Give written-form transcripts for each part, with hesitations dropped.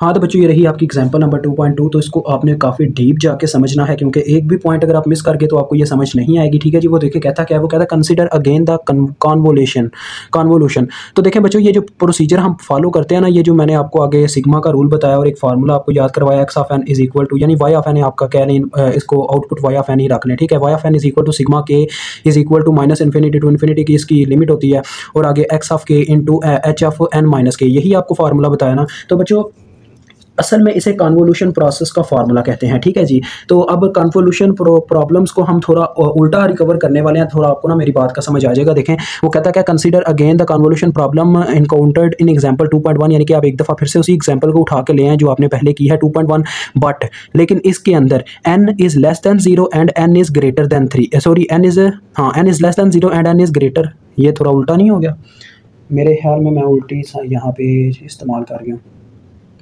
हाँ तो बच्चों ये रही आपकी एग्जांपल नंबर 2.2। तो इसको आपने काफ़ी डीप जाके समझना है, क्योंकि एक भी पॉइंट अगर आप मिस कर गए तो आपको ये समझ नहीं आएगी। ठीक है जी। वो देखिए कहता क्या है, वो कहता है कंसीडर अगेन द कॉन्वोल्यूशन। तो देखें बच्चों ये जो प्रोसीजर हम फॉलो करते हैं ना, ये जो मैंने आपको आगे सिग्मा का रूल बताया और एक फार्मूला आपको याद करवाया, x of n is equal to, यानी वाई ऑफ एन आपका कह लें, इसको आउटपुट वाई ऑफ एन ही रख लें। ठीक है। Y of n is equal to sigma k is equal to minus infinity to infinity की इसकी लिमिट होती है, और आगे x of k into h of n minus k, यही आपको फार्मूला बताया ना। तो बच्चों असल में इसे कन्वोल्यूशन प्रोसेस का फार्मूला कहते हैं। ठीक है जी। तो अब कन्वोल्यूशन प्रॉब्लम्स को हम थोड़ा उल्टा रिकवर करने वाले हैं, थोड़ा आपको ना मेरी बात का समझ आ जाएगा। देखें वो कहता है क्या, consider again the convolution problem encountered in example 2.1, यानी कि आप एक दफ़ा फिर से उसी एग्जांपल को उठा के ले आए जो आपने पहले की है 2.1, बट लेकिन इसके अंदर n is less than 0 and n is greater than 3, sorry n is less than 0 and n is greater, ये थोड़ा उल्टा नहीं हो गया? मेरे ख्याल में मैं उल्टी यहाँ पे इस्तेमाल कर रही हूँ।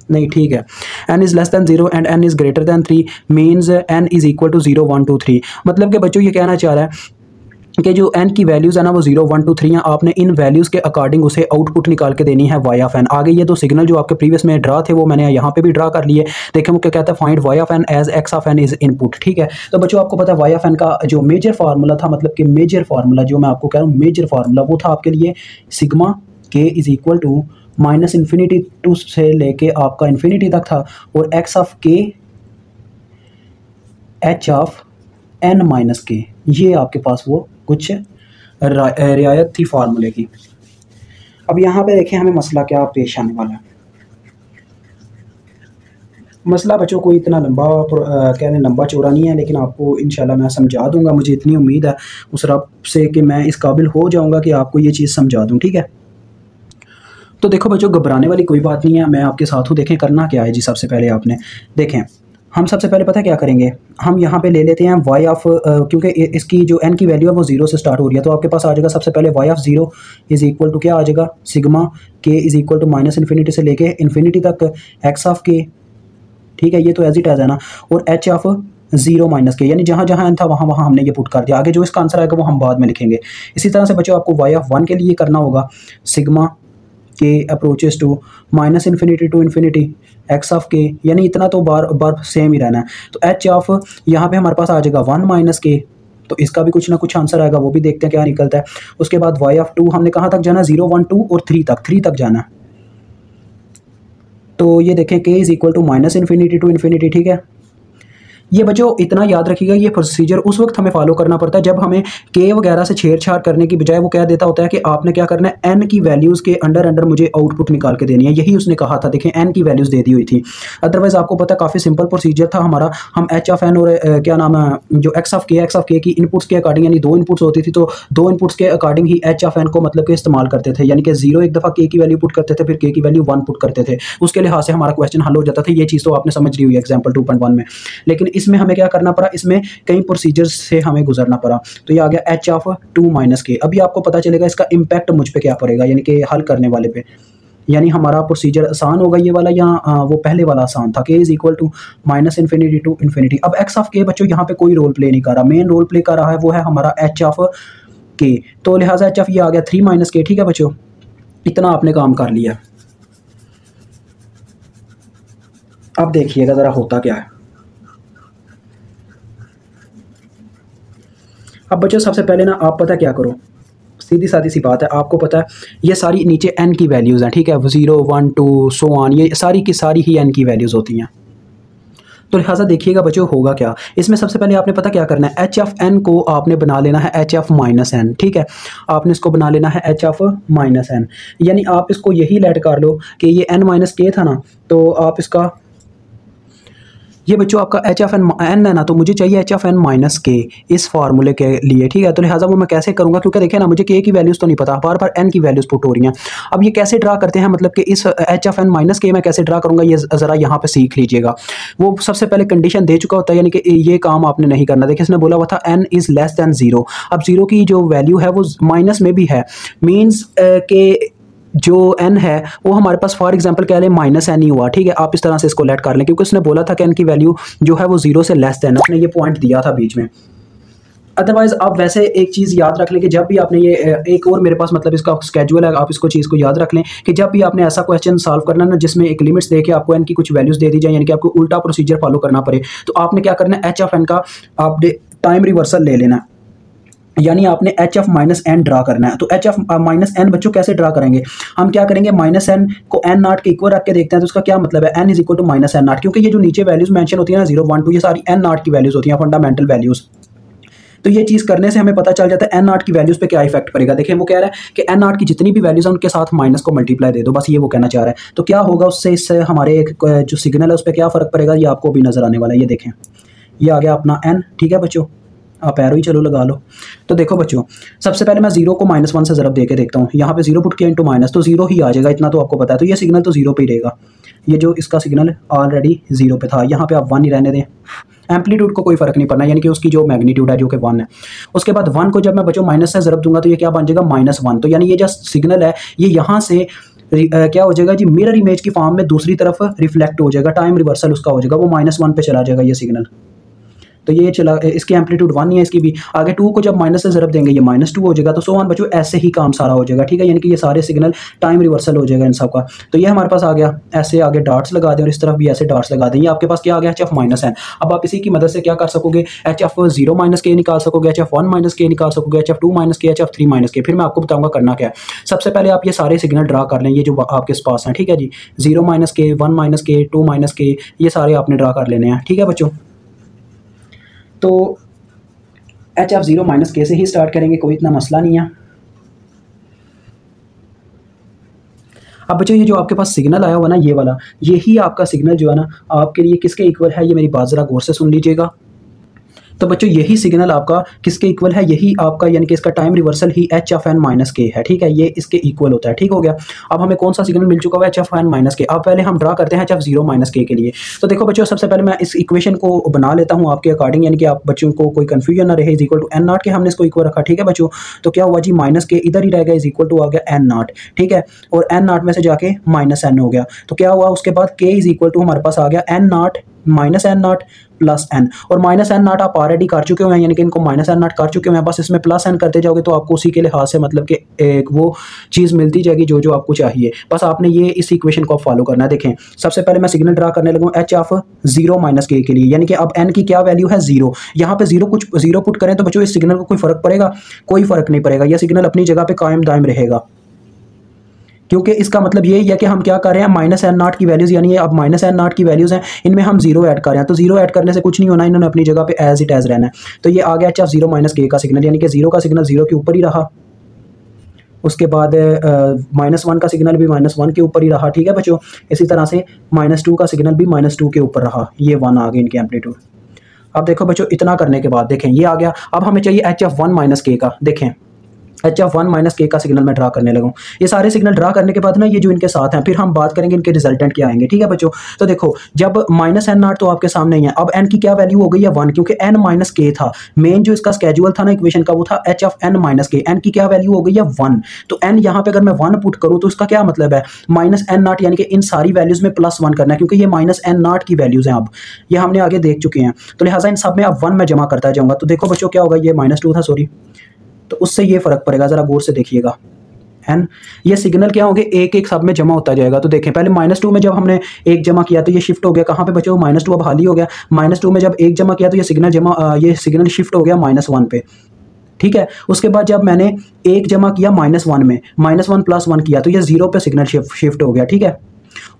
नहीं ठीक है। n is less than 0 and n is greater than 3 means n is equal to 0 1 2 3। मतलब कि बच्चों ये कहना चाह रहा है कि जो n की वैल्यूज़ है ना वो 0 1 2 3 हैं, आपने इन वैल्यूज़ के अकॉर्डिंग उसे आउटपुट निकाल के देनी है y ऑफ n। आगे ये दो सिग्नल जो आपके प्रीवियस में ड्रा थे वो मैंने यहाँ पे भी ड्रा कर लिए। देखें वो क्या कहता है, find y of n as x of n is input. ठीक है। तो बच्चों आपको पता है y ऑफ n का जो मेजर फार्मूला था, मतलब कि मेजर फार्मूला जो मैं आपको कह रहा हूँ मेजर फार्मूला, वो था आपके लिए sigma k is equal to minus infinity to से लेके आपका इन्फिनिटी तक था, और x of k h of n minus k, ये आपके पास वो कुछ रियायत थी फार्मूले की। अब यहाँ पे देखें हमें मसला क्या पेश आने वाला है। मसला बच्चों कोई इतना लंबा कहने लंबा चौड़ा नहीं है, लेकिन आपको इंशाल्लाह मैं समझा दूंगा। मुझे इतनी उम्मीद है उस रब से कि मैं इस काबिल हो जाऊंगा कि आपको ये चीज़ समझा दूँ। ठीक है। तो देखो बच्चों घबराने वाली कोई बात नहीं है, मैं आपके साथ हूँ। देखें करना क्या है जी, सबसे पहले आपने देखें हम सबसे पहले पता है क्या करेंगे, हम यहाँ पे ले लेते हैं y ऑफ, क्योंकि इसकी जो n की वैल्यू है वो 0 से स्टार्ट हो रही है, तो आपके पास आ जाएगा सबसे पहले y of 0 is equal to क्या आ जाएगा, sigma k is equal to minus infinity से लेके इन्फिनिटी तक x ऑफ k। ठीक है। ये तो एज इट एज है ना। और h ऑफ 0 माइनस के, यानी जहाँ जहाँ n था वहाँ वहाँ हमने ये पुट कर दिया। आगे जो इसका आंसर आएगा वो हम बाद में लिखेंगे। इसी तरह से बच्चों आपको y ऑफ 1 के लिए करना होगा sigma k approaches to minus infinity to infinity x of k, यानी इतना तो बार बार सेम ही रहना है। तो एच ऑफ यहाँ पे हमारे पास आ जाएगा 1 माइनस के, तो इसका भी कुछ ना कुछ आंसर आएगा, वो भी देखते हैं क्या निकलता है। उसके बाद वाई ऑफ 2 हमने कहाँ तक जाना, 0 1 2 और 3 तक जाना। तो ये देखें k is equal to minus infinity to infinity. ठीक है। ये बच्चों इतना याद रखिएगा, ये प्रोसीजर उस वक्त हमें फॉलो करना पड़ता है जब हमें के वगैरह से छेड़छाड़ करने की बजाय वो कह देता होता है कि आपने क्या करना है, एन की वैल्यूज़ के अंडर मुझे आउटपुट निकाल के देनी है। यही उसने कहा था। देखें एन की वैल्यूज़ दे दी हुई थी। अदरवाइज़ आपको पता है काफ़ी सिंपल प्रोसीजर था हमारा। हम एच ऑफ एन और क्या नाम है जो एक्स ऑफ के की इनपुट्स के अकॉर्डिंग, यानी 2 इनपुट्स होती थी तो 2 इनपुट्स के अकॉर्डिंग ही एच ऑफ एन को मतलब कि इस्तेमाल करते थे, यानी कि 0 एक दफ़ा के की वैल्यू पुट करते थे, फिर के की वैल्यू 1 पुट करते थे। उसके लिहाज से हमारा क्वेश्चन हल हो जाता था। ये चीज़ तो आपने समझ ली हुई है एग्जाम्पल 2.1 में। लेकिन इसमें हमें क्या करना पड़ा, इसमें कई प्रोसीजर्स से हमें गुजरना पड़ा। तो ये आ गया एच ऑफ 2 माइनस के। अभी आपको पता चलेगा इसका इम्पैक्ट मुझ पे क्या पड़ेगा, यानी कि हल करने वाले पे। यानी हमारा प्रोसीजर आसान होगा ये वाला, या वो पहले वाला आसान था, k is equal to minus infinity to infinity. अब एक्स ऑफ के बच्चों यहाँ पे कोई रोल प्ले नहीं कर रहा, मेन रोल प्ले कर रहा है वो है हमारा एच ऑफ के। तो लिहाजा एच ऑफ ये आ गया 3 माइनस के। ठीक है बच्चों, इतना आपने काम कर लिया। अब देखिएगा ज़रा होता क्या है। अब बच्चों सबसे पहले ना आप पता क्या करो, सीधी सादी सी बात है, आपको पता है ये सारी नीचे n की वैल्यूज़ हैं। ठीक है। 0 1 2 सो ऑन, ये सारी की सारी ही n की वैल्यूज़ होती हैं। तो लिहाजा देखिएगा बच्चों होगा क्या, इसमें सबसे पहले आपने पता क्या करना है, एच ऑफ एन को आपने बना लेना है एच ऑफ माइनस एन। ठीक है। आपने इसको बना लेना है एच ऑफ माइनस एन, यानी आप इसको यही लेट कर लो कि ये n माइनस के था ना, तो आप इसका ये बच्चों आपका एच ऑफ एन है ना, तो मुझे चाहिए एच ऑफ एन माइनस के इस फार्मूले के लिए। ठीक है। तो लिहाजा वो मैं कैसे करूँगा, क्योंकि देखें ना मुझे के की वैल्यूज़ तो नहीं पता, बार बार एन की वैल्यूज़ पुट हो रही हैं। अब ये कैसे ड्रा करते हैं, मतलब कि इस एच ऑफ एन माइनस के मैं कैसे ड्रा करूँगा, ये ज़रा यहाँ पे सीख लीजिएगा। वो सबसे पहले कंडीशन दे चुका होता है, यानी कि ये काम आपने नहीं करना। देखिए इसने बोला हुआ था एन इज़ लेस दैन 0। अब 0 की जो वैल्यू है वो माइनस में भी है, मीन्स के जो n है वो हमारे पास फॉर एग्जांपल कह लें माइनस n ही हुआ। ठीक है। आप इस तरह से इसको लेट कर लें, क्योंकि उसने बोला था कि n की वैल्यू जो है वो 0 से लेस देन, उसने ये पॉइंट दिया था बीच में। अदरवाइज आप वैसे एक चीज़ याद रख लें कि जब भी आपने ये एक और मेरे पास मतलब इसका स्केड्यूल है, आप इसको चीज़ को याद रख लें कि जब भी आपने ऐसा क्वेश्चन सॉल्व करना ना जिसमें एक लिमिट्स दे के आपको एन की कुछ वैल्यूज़ दे दी जाए, यानी कि आपको उल्टा प्रोसीजर फॉलो करना पड़े, तो आपने क्या करना है, एच ऑफ एन का आपने टाइम रिवर्सल ले लेना है, यानी आपने h of minus n draw करना है। तो एच ऑफ माइनस एन बच्चों कैसे ड्रा करेंगे, हम क्या करेंगे, माइनस एन को एन नॉट के इक्वल रख के देखते हैं। तो उसका क्या मतलब है, n is equal to minus n naught, क्योंकि ये जो नीचे वैल्यूज मेंशन होती है ना 0 1 2, ये सारी एन नॉट की वैल्यूज होती हैं, फंडामेंटल वैल्यूज। तो ये चीज़ करने से हमें पता चल जाता है एन नॉट की वैल्यूज़ पे क्या इफेक्ट पड़ेगा। देखिए वो कह रहा है कि एन नॉट की जितनी भी वैल्यूज़ हैं उनके साथ माइनस को मल्टीप्लाई दे दो, बस ये वो कहना चाह रहा है। तो क्या होगा उससे, इससे हमारे एक जो सिग्नल है उस पर क्या फ़र्क पड़ेगा, ये आपको भी नज़र आने वाला है। ये देखें, ये आ गया अपना एन, ठीक है बच्चों, आप एरो ही चलो लगा लो। तो देखो बच्चों, सबसे पहले मैं 0 को -1 से ज़रब दे के देखता हूँ। यहाँ पे 0 पुट किया इंटू माइनस, तो 0 ही आ जाएगा, इतना तो आपको पता है। तो ये सिग्नल तो 0 पे ही रहेगा, ये जो इसका सिग्नल ऑलरेडी 0 पे था, यहाँ पे आप 1 ही रहने दें, एम्पलीट्यूड को कोई फर्क नहीं पड़ना, यानी कि उसकी जो मैग्नीट्यूड है जो कि 1 है। उसके बाद 1 को जब मैं बच्चों माइनस से ज़रब दूंगा तो ये क्या बन जाएगा, -1। तो यानी ये जो सिग्नल है ये यहाँ से क्या हो जाएगा जी, मिरर इमेज की फॉर्म में दूसरी तरफ रिफ्लेक्ट हो जाएगा, टाइम रिवर्सल उसका हो जाएगा, वो -1 पे चला जाएगा ये सिग्नल। तो ये चला, इसकी एम्पलीट्यूड 1 ही है, इसकी भी। आगे 2 को जब माइनस से ज़रब देंगे ये -2 हो जाएगा। तो सो ऑन बच्चों, ऐसे ही काम सारा हो जाएगा, ठीक है, यानी कि ये सारे सिग्नल टाइम रिवर्सल हो जाएगा इन सब का। तो ये हमारे पास आ गया, ऐसे आगे डॉट्स लगा दें और इस तरफ भी ऐसे डॉट्स लगा दें। ये आपके पास क्या आ गया, एच ऑफ माइनस एन। अब आप इसी की मदद से क्या कर सकोगे, एच ऑफ 0 माइनस के निकाल सकोगे, एच ऑफ 1 माइनस के निकाल सकोगे, एच ऑफ 2 माइनस के, एच ऑफ 3 माइनस के। फिर मैं आपको बताऊंगा करना क्या है। सबसे पहले आप ये सारे सिग्नल ड्रा कर लें, ये जो आपके पास हैं, ठीक है जी, 0 माइनस के, 1 माइनस के, 2 माइनस के, ये सारे आपने ड्रा कर लेने हैं, ठीक है बच्चों। तो एच ऑफ 0 माइनस के से ही स्टार्ट करेंगे, कोई इतना मसला नहीं है। अब बच्चों ये जो आपके पास सिग्नल आया हुआ ना, ये वाला, यही आपका सिग्नल जो है ना आपके लिए किसके इक्वल है, ये मेरी बात ज़रा गौर से सुन लीजिएगा। तो बच्चों यही सिग्नल आपका किसके इक्वल है, यही आपका यानी कि इसका टाइम रिवर्सल ही h of n minus k है, ठीक है, ये इसके इक्वल होता है, ठीक हो गया। अब हमें कौन सा सिग्नल मिल चुका है, एच ऑफ एन माइनस के। अब पहले हम ड्रा करते हैं एच ऑफ 0 माइनस के लिए। तो देखो बच्चों, सबसे पहले मैं इस इक्वेशन को बना लेता हूँ आपके अकॉर्डिंग, यानी कि आप बच्चों को कोई कन्फ्यूजन ना रहे। Is equal to n naught के हमने इसको इक्वल रखा, ठीक है बच्चों। तो क्या हुआ जी, माइनस के इधर ही रह गया, इज इक्वल टू आ गया एन नॉट, ठीक है, और एन नॉट में से जाके माइनस एन हो गया। तो क्या हुआ, उसके बाद के इज इक्वल टू हमारे पास आ गया n naught minus n naught plus n. और माइनस एन नॉट आप ऑलरेडी कर चुके हुए हैं, यानी कि इनको माइनस एन नॉट कर चुके हैं, बस इसमें प्लस एन करते जाओगे तो आपको उसी के लिहाज से मतलब कि एक वो चीज़ मिलती जाएगी जो जो आपको चाहिए। बस आपने ये इस इक्वेशन को फॉलो करना है। देखें, सबसे पहले मैं सिग्नल ड्रा करने लगूँ एच ऑफ 0 माइनस के लिए, यानी कि अब एन की क्या वैल्यू है, 0। यहाँ पे 0 पुट करें तो बच्चों इस सिग्नल को कोई फ़र्क पड़ेगा, कोई फ़र्क नहीं पड़ेगा, यह सिग्नल अपनी जगह पर कायम दायम रहेगा, क्योंकि इसका मतलब ये है कि हम क्या कर रहे हैं, माइनस एन नॉट की वैल्यूज़, यानी अब माइनस एन नॉट की वैल्यूज़ हैं, इनमें हम 0 ऐड कर रहे हैं। तो 0 ऐड करने से कुछ नहीं होना, इन्होंने अपनी जगह पे एज इट एज रहना है। तो ये आ गया एच ऑफ 0 माइनस के का सिग्नल, यानी कि 0 का सिग्नल 0 के ऊपर ही रहा, उसके बाद -1 का सिग्नल भी -1 के ऊपर ही रहा, ठीक है बच्चों। इसी तरह से -2 का सिग्नल भी -2 के ऊपर रहा, ये 1 आ गए इनके एम्पलीट्यूड। अब देखो बच्चों, इतना करने के बाद देखें ये आ गया। अब हमें चाहिए एच ऑफ 1 माइनस के का। देखें, एच ऑफ 1 माइनस के का सिग्नल मैं ड्रा करने लगूँ। ये सारे सिग्नल ड्रा करने के बाद ना ये जो इनके साथ हैं, फिर हम बात करेंगे इनके रिजल्टेंट क्या आएंगे, ठीक है बच्चों। तो देखो, जब माइनस एन नॉट तो आपके सामने ही है, अब एन की क्या वैल्यू हो गई है 1, क्योंकि एन माइनस के था, मेन जो इसका स्केड्यूल था ना इक्वेशन का, वो था एच ऑफ एन माइनस के। एन की क्या वैल्यू हो गई है 1। तो एन यहाँ पे अगर मैं 1 पुट करूँ तो इसका क्या मतलब है, माइनस एन नॉट, यानी कि इन सारी वैल्यूज में +1 करना है, क्योंकि ये माइनस एन नॉट की वैल्यूज हैं। अब ये हमने आगे देख चुके हैं, तो लिहाजा इन सब में अब 1 में जमा करता जाऊँगा। तो देखो बच्चों क्या होगा, ये -2 था, सॉरी, तो उससे ये फ़र्क पड़ेगा, ज़रा गौर से देखिएगा। एन ये सिग्नल क्या होंगे, एक एक सब में जमा होता जाएगा। तो देखें, पहले -2 में जब हमने एक जमा किया तो ये शिफ्ट हो गया कहाँ पे बच्चों, -2 अब हाली हो गया। -2 में जब एक जमा किया तो ये सिग्नल शिफ्ट हो गया -1 पे, ठीक है। उसके बाद जब मैंने एक जमा किया -1 में, -1 + 1 किया तो ये 0 पे सिग्नल शिफ्ट हो गया, ठीक है।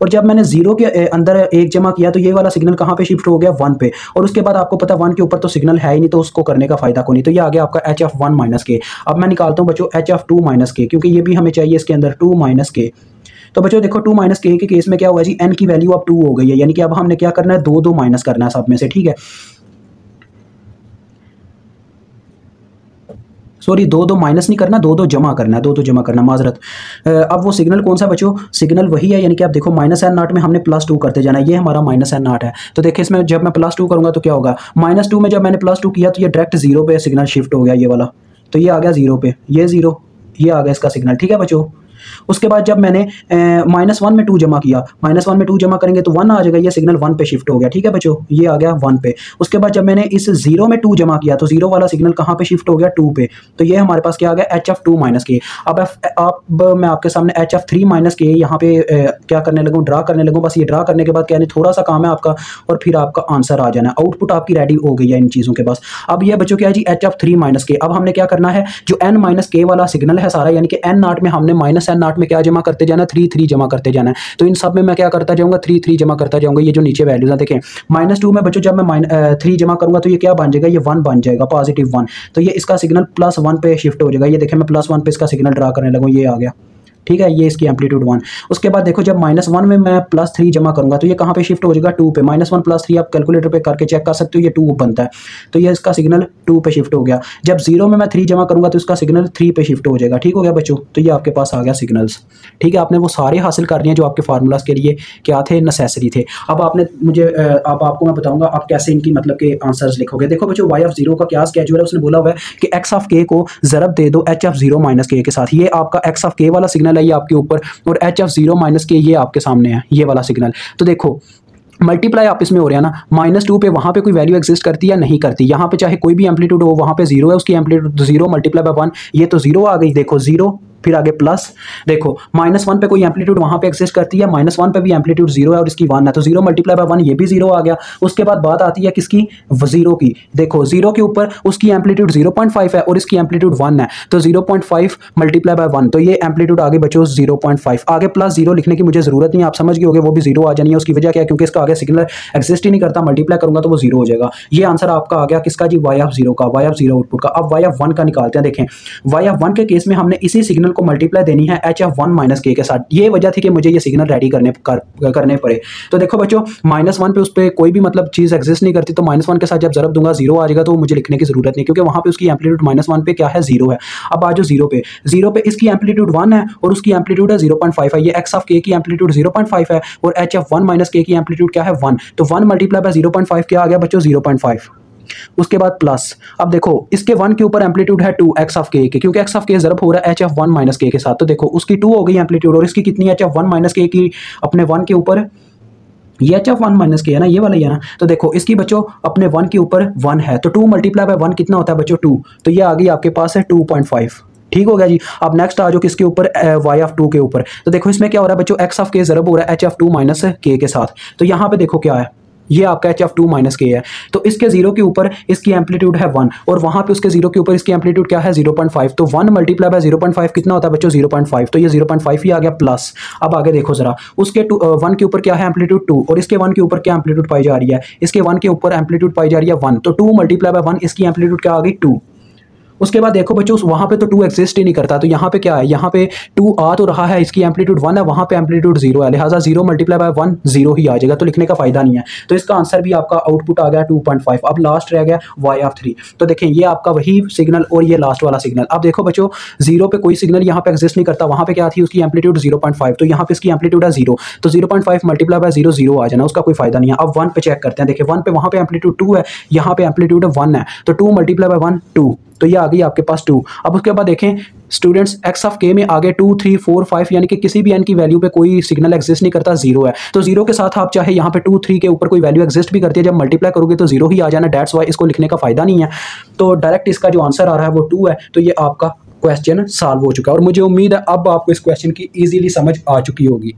और जब मैंने 0 के अंदर एक जमा किया तो ये वाला सिग्नल कहाँ पे शिफ्ट हो गया, 1 पे। और उसके बाद आपको पता 1 के ऊपर तो सिग्नल है ही नहीं, तो उसको करने का फायदा को नहीं। तो ये आ गया आपका एच ऑफ 1 माइनस के। अब मैं निकालता हूँ बच्चों एच ऑफ 2 माइनस के, क्योंकि ये भी हमें चाहिए इसके अंदर 2 माइनस के। तो बच्चों देखो 2 माइनस के केस में क्या हुआ जी, एन की वैल्यू अब 2 हो गई है, यानी कि अब हमने क्या करना है, 2 माइनस करना है सब में से, ठीक है। सॉरी, 2 माइनस नहीं करना, 2 जमा करना है, 2 जमा करना, माजरत। अब वो सिग्नल कौन सा बच्चों, सिग्नल वही है, यानी कि आप देखो माइनस एन नॉट में हमने +2 करते जाना है, ये हमारा माइनस एन नॉट है। तो देखिए इसमें जब मैं +2 करूँगा तो क्या होगा, -2 में जब मैंने +2 किया तो ये डायरेक्ट 0 पे सिग्नल शिफ्ट हो गया, ये वाला। तो ये आ गया 0 पे, ये 0, ये आ गया इसका सिग्नल, ठीक है बच्चों। उसके बाद जब मैंने -1 में 2 जमा किया, -1 में 2 जमा करेंगे तो 1 आ जाएगा, ये सिग्नल 1 पे शिफ्ट हो गया। ठीक है बच्चों, ये आ गया 1 पे। उसके बाद जब मैंने इस 0 में 2 जमा किया तो 0 वाला सिग्नल कहाँ पे शिफ्ट हो गया, 2 पे। तो ये हमारे पास क्या आ गया, HF2 - k। अब मैं आपके सामने HF3 - k यहाँ पे क्या करने लगूँ, ड्रा करने लगूँ। बस ये ड्रा करने के बाद क्या नहीं, थोड़ा सा काम है आपका और फिर आपका आंसर आ जाना। आउटपुट आपकी रेडी हो गई है इन चीज़ों के पास। अब ये बच्चों क्या है जी, HF3 - k। अब हमने क्या करना है, जो n - k वाला सिग्नल है सारा, यानी कि n0 में हमने -n0 में क्या जमा करते जाना, 3 जमा करते जाना है। तो इन सब में मैं क्या करता जाऊँगा, 3 जमा करता जाऊँगा। ये जो नीचे वैल्यूज है देखें, -2 में बच्चों जब मैं 3 जमा करूँगा तो ये क्या बन जाएगा, ये 1 बन जाएगा, +1। तो ये इसका सिग्नल +1 पे शिफ्ट हो जाएगा। ये देखें मैं +1 पे इसका सिग्नल ड्रा करने लगूँ, ये आ गया। ठीक है, ये इसकी एम्पलीट्यूड 1। उसके बाद देखो जब -1 में मैं +3 जमा करूंगा तो ये कहाँ पे शिफ्ट हो जाएगा, 2 पे। -1 + 3 आप कैलकुलेटर पे करके चेक कर सकते हो, ये 2 बनता है। तो ये इसका सिग्नल 2 पे शिफ्ट हो गया। जब 0 में मैं 3 जमा करूंगा तो इसका सिग्नल 3 पे शिफ्ट हो जाएगा। ठीक हो गया बच्चों, तो ये आपके पास आ गया सिग्नल्स। ठीक है, आपने वो सारे हासिल कर लिए जो आपके फार्मूलाज के लिए क्या थे, नेसेसरी थे। अब आपने मुझे अब आपको मैं बताऊंगा आप कैसे इनकी मतलब के आंसर्स लिखोगे। देखो बच्चों, y(0) का क्या स्केड्यूल है, उसने बोला हुआ है कि x(k) को ज़रब दे दो HF0 - k के साथ। ये आपका x(k) वाला सिग्नल है, ये आपके ऊपर, और HF0 - k ये आपके सामने है, ये वाला सिग्नल। तो देखो मल्टीप्लाई आपस में हो रहा है ना, -2 पे वहाँ पे कोई वैल्यू एग्जिस्ट करती है या नहीं करती। यहाँ पे चाहे कोई भी एम्पलीट्यूड हो, वहाँ पे 0 है, उसकी एम्पलीट्यूड 0 × 1, ये तो 0 आ गई। देखो 0, फिर आगे प्लस। देखो -1 पे कोई एम्पलीट्यूड वहाँ पे एग्जिस्ट करती है, -1 पे भी एम्पलीट्यूड 0 है और इसकी 1 है, तो 0 × 1 ये भी 0 आ गया। उसके बाद बात आती है किसकी, 0 की। देखो 0 के ऊपर उसकी एम्पलीट्यूड 0.5 है और इसकी एम्पलीट्यूड 1 है, तो 0.5 × 1, तो ये एम्पलीट्यूड आगे बच्चों 0.5। आगे +0 लिखने की मुझे जरूरत नहीं है, आप समझ गए होगे, वो भी 0 आ जानी है। उसकी वजह क्या है, क्योंकि इसका आगे सिग्नल एग्जिस्ट ही नहीं करता, मल्टीप्लाई करूंगा तो वो 0 हो जाएगा। ये आंसर आपका आ गया किसका जी, y(0) का, y(0) आउटपुट का। अब y(1) का निकालते हैं। देखें y(1) के केस में हमने इसी सिग्नल को मल्टीप्लाई देनी है HF1 - k के साथ। ये वजह थी कि मुझे ये सिग्नल रेडी करने पड़े। तो देखो बच्चों, -1 पे उस पर कोई भी मतलब चीज़ एग्जिस्ट नहीं करती, तो -1 के साथ जब ज़रब दूंगा 0 आ जाएगा, तो मुझे लिखने की जरूरत नहीं, क्योंकि वहाँ पे उसकी एम्पलीट्यूड -1 पे क्या है, 0 है। अब आ जाओ 0 पे इसकी एम्पलीट्यूड 1 है और उसकी एम्पलीट्यूड है 0.5 है। ये x(k) की एम्पलीट्यूड 0.5 है और HF1 - k की एम्पलीट्यूड क्या है, 1। तो 1 × 0.5 क्या आ गया बच्चों, 0.5। उसके बाद प्लस। अब देखो इसके 1 के ऊपर एम्पलीट्यूड है 2 x(k) के, क्योंकि x(k) ज़रब हो रहा है HF1 - k के साथ। तो देखो उसकी 2 हो गई एम्पलीट्यूड, और इसकी कितनी है, HF1 - k की अपने 1 के ऊपर, ये HF1 - k है ना, ये वाला ही है ना। तो देखो इसकी बच्चों अपने 1 के ऊपर 1 है, तो 2 × 1 कितना होता है बच्चों, 2। तो ये आ गई आपके पास है 2.5। ठीक हो गया जी। अब नेक्स्ट आ जाओ किसके ऊपर, y(2) के ऊपर। तो देखो इसमें क्या हो रहा है बच्चों, x(k) ज़रब हो रहा है HF2 - k के साथ। तो यहाँ पे देखो क्या है, ये आपका HF2 - k है। तो इसके 0 के ऊपर इसकी एम्पलीट्यूड है 1 और वहाँ पे उसके 0 के ऊपर इसकी एम्पलीट्यूड क्या है, 0.5। तो 1 × 0.5 कितना होता है बच्चों, 0.5। तो ये 0.5 ही आ गया प्लस। अब आगे देखो जरा, उसके 1 के ऊपर क्या है, एम्पलीट्यूड 2, और इसके 1 के ऊपर क्या एम्पलीट्यूड पाई जा रही है, इसके 1 के ऊपर एम्पलीट्यूड पाई जा रही है 1। तो 2 × 1 इसकी एम्पलीट्यूड क्या आ गई, 2। उसके बाद देखो बच्चों वहाँ पे तो 2 एग्जिस्ट ही नहीं करता, तो यहाँ पे क्या है, यहाँ पे 2 आ तो रहा है, इसकी एम्पलीट्यूड 1 है, वहाँ पे एम्पलीट्यूड 0 है, लिहाजा 0 × 1 0 ही आ जाएगा, तो लिखने का फायदा नहीं है। तो इसका आंसर भी आपका आउटपुट आ गया 2.5। अब लास्ट रह गया y(3). तो देखें ये आपका वही सिग्नल और ये लास्ट वाला सिग्नल। अब देखो बच्चों 0 पे कोई सिग्नल यहाँ पे एग्जिस्ट नहीं करता, वहाँ पे क्या थी, उसकी एम्पलीट्यूड 0.5, तो यहाँ पे इसकी एम्पलीट्यूड है 0, तो 0.5 × 0 0 आ जाना, उसका कोई फायदा नहीं है। अब 1 पे चेक करते हैं। देखिए 1 पे वहाँ पे एम्पलीट्यूड 2 है, यहाँ पे एम्पलीट्यूड 1 है, तो 2 × 1 2, तो ये आ गई आपके पास 2। अब उसके बाद देखें स्टूडेंट्स x(k) में आगे 2 3 4 5 यानी कि किसी भी n की वैल्यू पे कोई सिग्नल एग्जिस्ट नहीं करता, 0 है। तो 0 के साथ आप चाहे यहाँ पे 2 3 के ऊपर कोई वैल्यू एग्जिस्ट भी करती है, जब मल्टीप्लाई करोगे तो 0 ही आ जाना, दैट्स वाई इसको लिखने का फायदा नहीं है। तो डायरेक्ट इसका जो आंसर आ रहा है वो 2 है। तो ये आपका क्वेश्चन सॉल्व हो चुका है और मुझे उम्मीद है अब आपको इस क्वेश्चन की ईजिली समझ आ चुकी होगी।